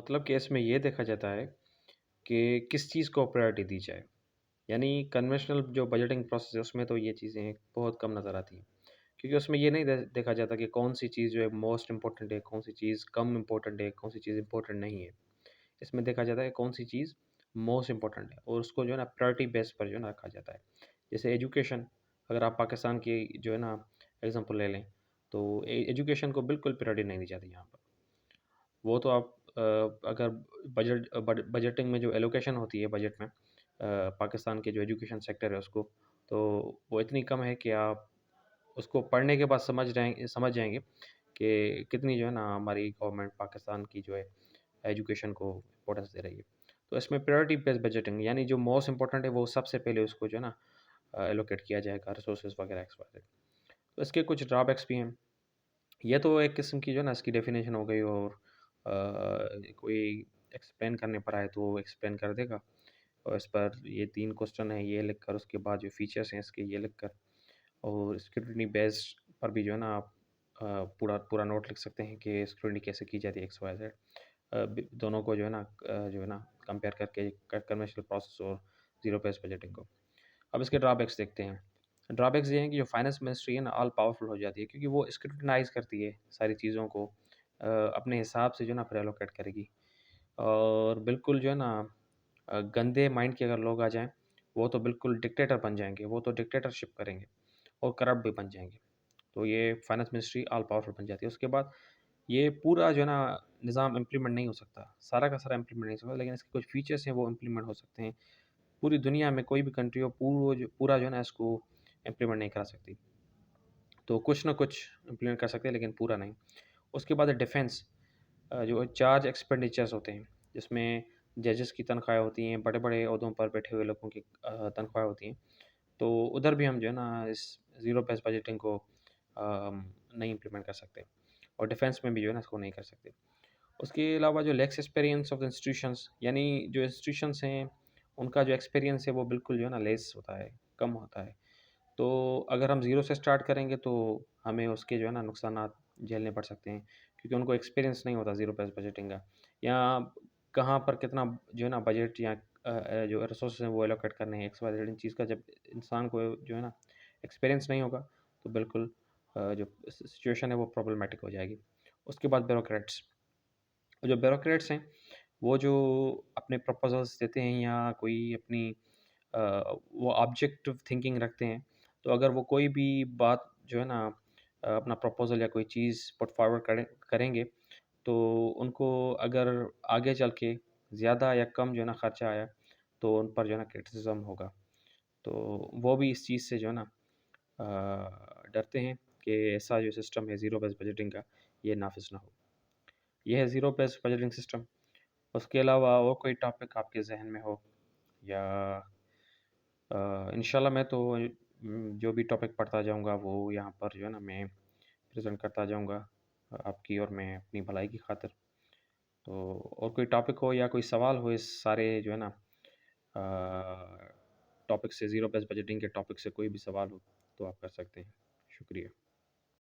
मतलब कि इसमें ये देखा जाता है कि किस चीज़ को प्रायोरिटी दी जाए। यानी कन्वेंशनल जो बजटिंग प्रोसेस है उसमें तो ये चीज़ें बहुत कम नज़र आती हैं। क्योंकि उसमें ये नहीं देखा जाता कि कौन-सी चीज़ जो है मोस्ट इम्पोर्टेंट है, कौन-सी चीज़ कम इम्पोर्टेंट है, कौन-सी चीज़ इम्पोर्टेंट नहीं है। इसमें देखा जाता है कौन-सी चीज़ मोस्ट इम्पोर्टेंट है और उसको जो है ना प्रायोरिटी बेस पर जो है ना रखा जाता है। जैसे एजुकेशन, अगर आप पाकिस्तान की जो है ना एग्ज़ाम्पल ले लें, तो एजुकेशन को बिल्कुल प्रायोरिटी नहीं दी जाती यहाँ पर। वो तो आप अगर बजटिंग में जो एलोकेशन होती है बजट में पाकिस्तान के जो एजुकेशन सेक्टर है उसको, तो वो इतनी कम है कि आप उसको पढ़ने के बाद समझ जाएँगे कि कितनी जो है ना हमारी गवर्नमेंट पाकिस्तान की जो है एजुकेशन को इम्पोर्टेंस दे रही है। तो इसमें प्रायोरिटी बेस्ड बजटिंग यानी जो मोस्ट इम्पोर्टेंट है वो सबसे पहले उसको जो है ना एलोकेट किया जाएगा रिसोर्सेज़ वगैरह एक्स, वाई, ज़ेड। तो इसके कुछ ड्रॉबैक्स भी हैं। ये तो एक किस्म की जो है ना इसकी डेफ़िनेशन हो गई और कोई एक्सप्लेन करने पर आए तो वो एक्सप्लेन कर देगा और इस पर ये 3 क्वेश्चन है ये लिखकर उसके बाद जो फीचर्स हैं इसके ये लिखकर और स्क्रूटिनी बेस्ड पर भी जो है ना आप पूरा पूरा नोट लिख सकते हैं कि स्क्रूटिनी कैसे की जाती है एक्स, वाई, ज़ेड। दोनों को जो है ना कंपेयर करके कन्वेंशनल प्रोसेस और ज़ीरो बेस्ड बजटिंग को। अब इसके ड्रॉबैक्स देखते हैं। ड्रॉबैक्स ये हैं कि जो फाइनेंस मिनिस्ट्री है ना ऑल पावरफुल हो जाती है क्योंकि वो स्क्रूटिनाइज़ करती है सारी चीज़ों को अपने हिसाब से जो है ना फिर एलोकेट करेगी। और बिल्कुल जो है ना गंदे माइंड के अगर लोग आ जाएँ, वो तो बिल्कुल डिक्टेटर बन जाएँगे, वो तो डिक्टेटरशिप करेंगे और करप्ट भी बन जाएँगे। तो ये फाइनेंस मिनिस्ट्री ऑल पावरफुल बन जाती है। उसके बाद ये पूरा जो है ना निज़ाम इम्प्लीमेंट नहीं हो सकता, सारा का सारा इम्प्लीमेंट नहीं हो सकता, लेकिन इसके कुछ फीचर्स हैं वो इम्प्लीमेंट हो सकते हैं। पूरी दुनिया में कोई भी कंट्री हो पूरा जो है ना इसको इम्प्लीमेंट नहीं करा सकती। तो कुछ ना कुछ इम्प्लीमेंट कर सकते हैं लेकिन पूरा नहीं। उसके बाद है डिफेंस, जो चार्ज एक्सपेंडिचर्स होते हैं, जिसमें जजेस की तनख्वाहें होती हैं, बड़े-बड़े ओहदों पर बैठे हुए लोगों की तनख्वाहें होती हैं। तो उधर भी हम जो है ना इस ज़ीरो बेस्ड बजटिंग को नहीं इम्प्लीमेंट कर सकते और डिफेंस में भी जो है ना इसको नहीं कर सकते। उसके अलावा जो lacks experience of the institutions यानी जो इंस्टीट्यूशंस हैं, उनका जो एक्सपीरियंस है वो बिल्कुल जो है ना लेस होता है, कम होता है। तो अगर हम ज़ीरो से स्टार्ट करेंगे तो हमें उसके जो है ना नुकसानात झेलने पड़ सकते हैं क्योंकि उनको एक्सपीरियंस नहीं होता ज़ीरो बेस्ड बजटिंग का या कहाँ पर कितना जो है ना बजट या जो रिसोर्सेज हैं वो एलोकेट करने हैं एक्स वाई जेड इन चीज़ का जब इंसान को जो है ना एक्सपीरियंस नहीं होगा तो बिल्कुल जो सिचुएशन है वो प्रॉब्लमेटिक हो जाएगी। उसके बाद ब्यूरोक्रेट्स, जो ब्यूरोक्रेट्स हैं वो जो अपने प्रपोजल्स देते हैं या कोई अपनी वो ऑब्जेक्टिव थिंकिंग रखते हैं, तो अगर वो कोई भी बात जो है ना अपना प्रपोज़ल या कोई चीज़ पुट फॉरवर्ड करेंगे, तो उनको अगर आगे चल के ज़्यादा या कम जो है ना खर्चा आया, तो उन पर जो है ना क्रिटिसिज़्म होगा। तो वो भी इस चीज़ से जो है ना डरते हैं कि ऐसा जो सिस्टम है ज़ीरो बेस्ड बजटिंग का, ये नाफ़िज़ ना हो। ये है ज़ीरो बेस्ड बजटिंग सिस्टम। उसके अलावा और कोई टॉपिक आपके ज़हन में हो या इंशाल्लाह मैं तो जो भी टॉपिक पढ़ता जाऊँगा वो यहाँ पर जो है ना मैं प्रेज़ेंट करता जाऊँगा आपकी और मैं अपनी भलाई की खातिर। तो और कोई टॉपिक हो या कोई सवाल हो इस सारे जो है ना टॉपिक से ज़ीरो बेस्ड बजटिंग के टॉपिक से कोई भी सवाल हो तो आप कर सकते हैं। शुक्रिया।